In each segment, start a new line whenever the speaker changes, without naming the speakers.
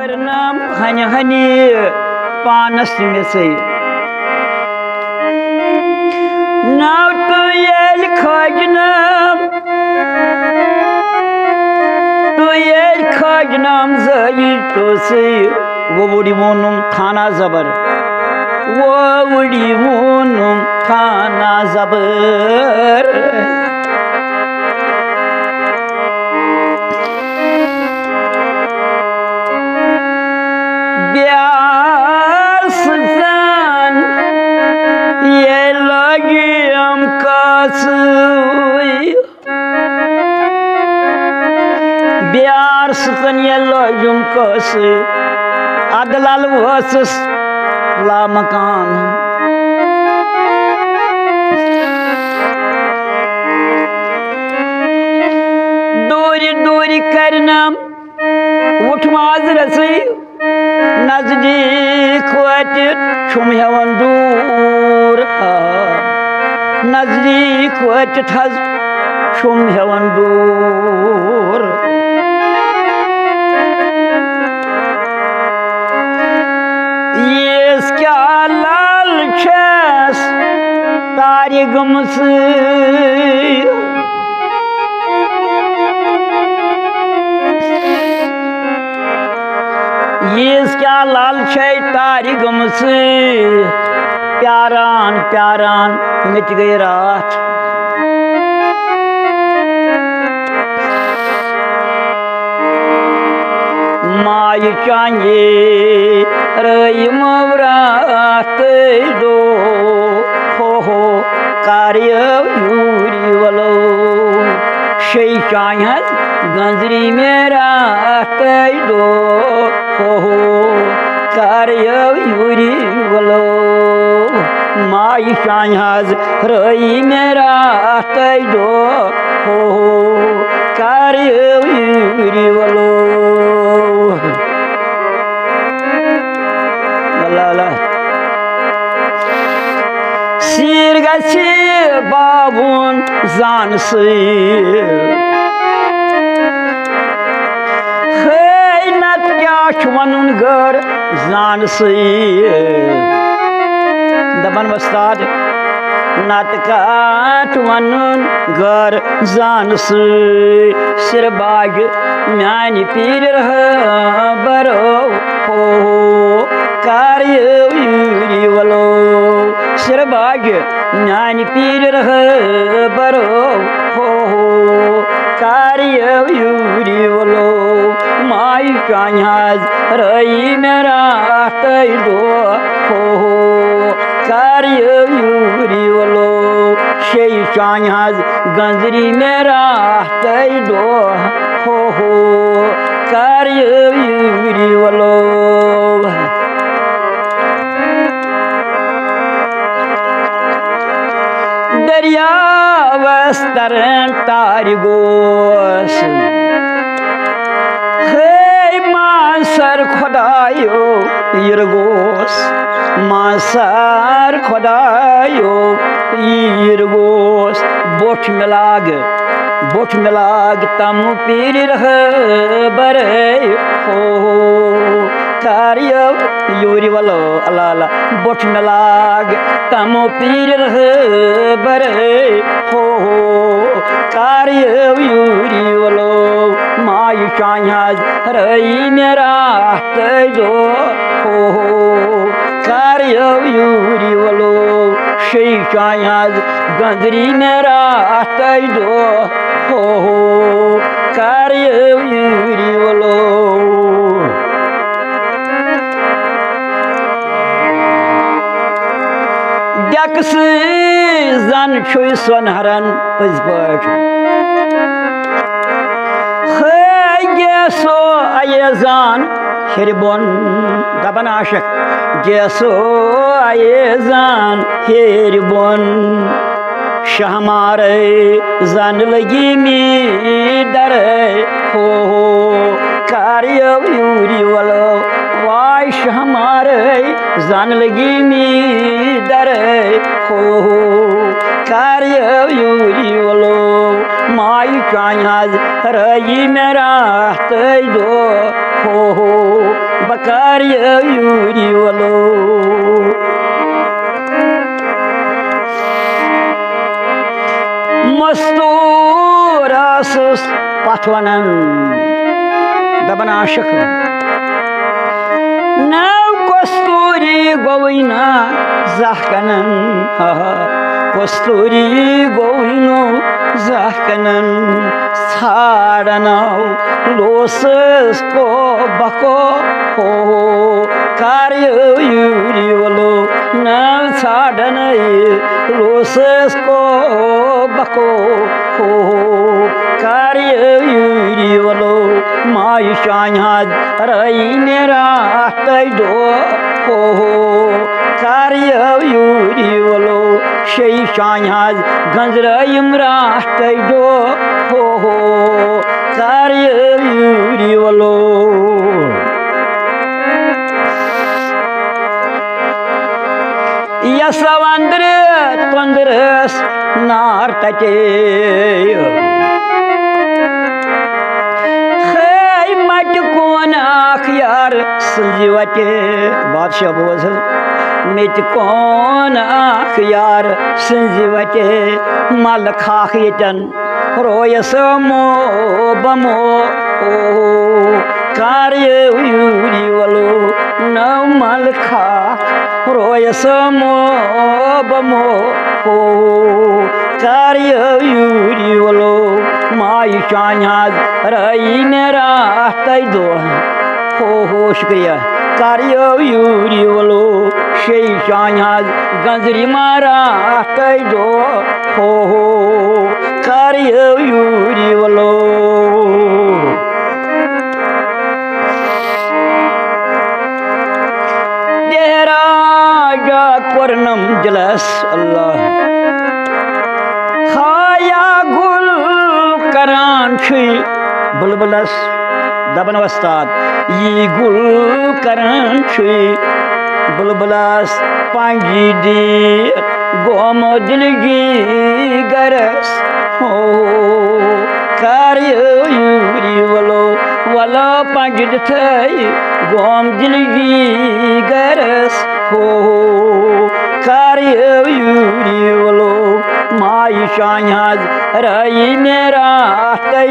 करना हन हनी पानस में से नाव तो ये खजनाम जई तो से वो बुढ़ी मोनुम थाना जबर वो बुढ़ी मोनुम थाना जबर ब्यार सुतन ये लोजुम कस अदलाल वसस ला मकान दूरी दूरी करना उठमाज रसी नजदीक वाटे छुम हेवन दूर नजदीक वाटे थज छुम हेवन दूर ये क्या लाल छस तारी गमस ये क्या लाल छे तारी गमस प्यारान प्यारान मिट गई रात माय चांगे रई मवरात दो हो कार्य यूरी वलो शई चाहत गंजरी मेरा दो हो कार्य यूरी वलो माई चाहत रई मेरा दो हो कार्य यूरी वलो सिर गसी बाबुन जान से हे नत क्या वनुन घर जान से दबन वस्ताद नत काट वनुन घर जान से सिर बाग म्यान पीर रह बरो हो कार्य यूरी वलो सिर भाग्य ज्ञान पीर रह बरो हो कार्य यूरी वलो माई चाहत रई मेरा दो हो कार्य यूरी वलो शई चाहत गंजरी मेरा दो हो कार्य यूरी वलो दरिया वस्तरन तारी गोस हे मासर खुदायो यरगोस मासर खुदायो यरगोस बोठ मिलाग तम पीर रह बरे हो कार्य यूरी वलो अलाला बोठ मिलाग तमो पीर रह बरे हो कार्य यूरी वलो माई चाहत रई मेरा दो हो कार्य यूरी वलो शई चाहत गंजरी मेरा दो हो कार्य यूरी वलो दक्स जन छुई सोनहरन पज पट गेसो आयेजान हेरबोन दबन आशक गेसो आयेजान हेरबोन शहमारे जन लगी मी डरे हो कार्य यूरी वलो वाश हमारे जान लगी मी डरे हो कार्य यूरी वलो माई चाहज रही मेरा दो हो बकार यूरी वलो मस्तूरस पथवनन दबन आशक नव कस्तूरी गोविना जहकनन कस्तूरी गोविनो जहकनन साड़नव लोसस को बको हो कार्य यूरी वलो नव साड़न लोसस को बको हो कार्य यूरी वलो माई शाहज रही मेरा दो हो कार्य यूरी वलो शई शाहज गंजर इमरा दो हो कार्य यूरी वलो यसवंद्र तंद्रस नार तचे मट कौन आखियार संजीवटे बादशाह बोझ मिट कौन आखियार संजीवटे मल खाखियन रोयस मो बमो ओ कार्य यूरी वलो न मल खाख रोयस मो बमो हो कार्य यूरी वलो माई चाहज रही मेरा दो हो शुक्रिया कार्य यूरी वलो शई चाहज गंजरी मारा दो हो कार्य यूरी वलो पूर्णम जलस अल्लाह खाया गुल करान छुई बुलबुलस दबन वस्ताद ये गुल करान छुई बुलबुलस पांजी दी गोम दिलगी गरस हो कार्य यूरी वलो वाला पांजी दथई गोम दिलगी गरस हो कार्य यूरी वलो माई शाहज रही मेरा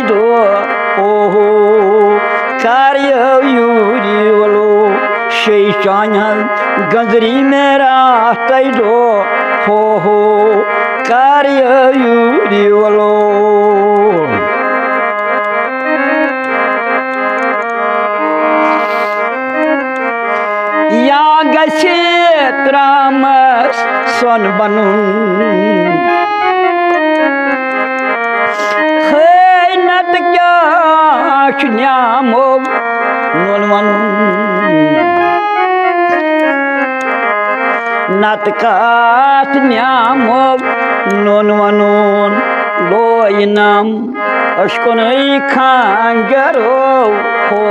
दो हो कार्य यूरी वलो शई शाहज गंजरी मेरा दो हो कार्य यूरी वलो या गसे त्रामस सोन बनून हे नत क्या न्यामो नोन वनून नत कात न्यामो नोन वनून लोइनम अशकोन खांजरो हो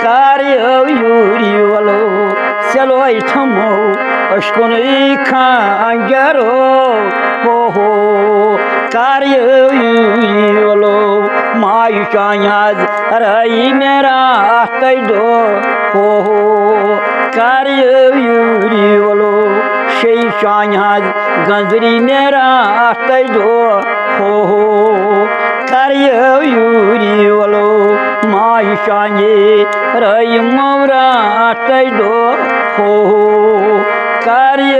कार्य यूरी वलो चलो थमो अशकोन खांजरो हो कार्य यूरी वलो माई चाहज रही मेरा दो हो कार्य यूरी वलो शई चाहज गंजरी मेरा दो हो कार्य यूरी वलो माई चाहे रही मोरा दो हो कार्य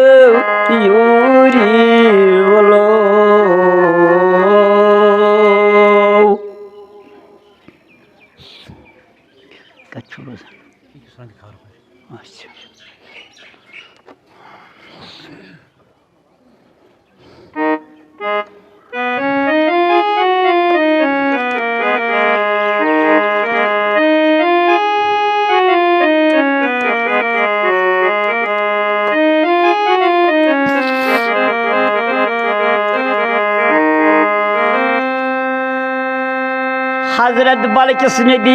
यूरी वलो अच्छा हजरत बल्किस ने दी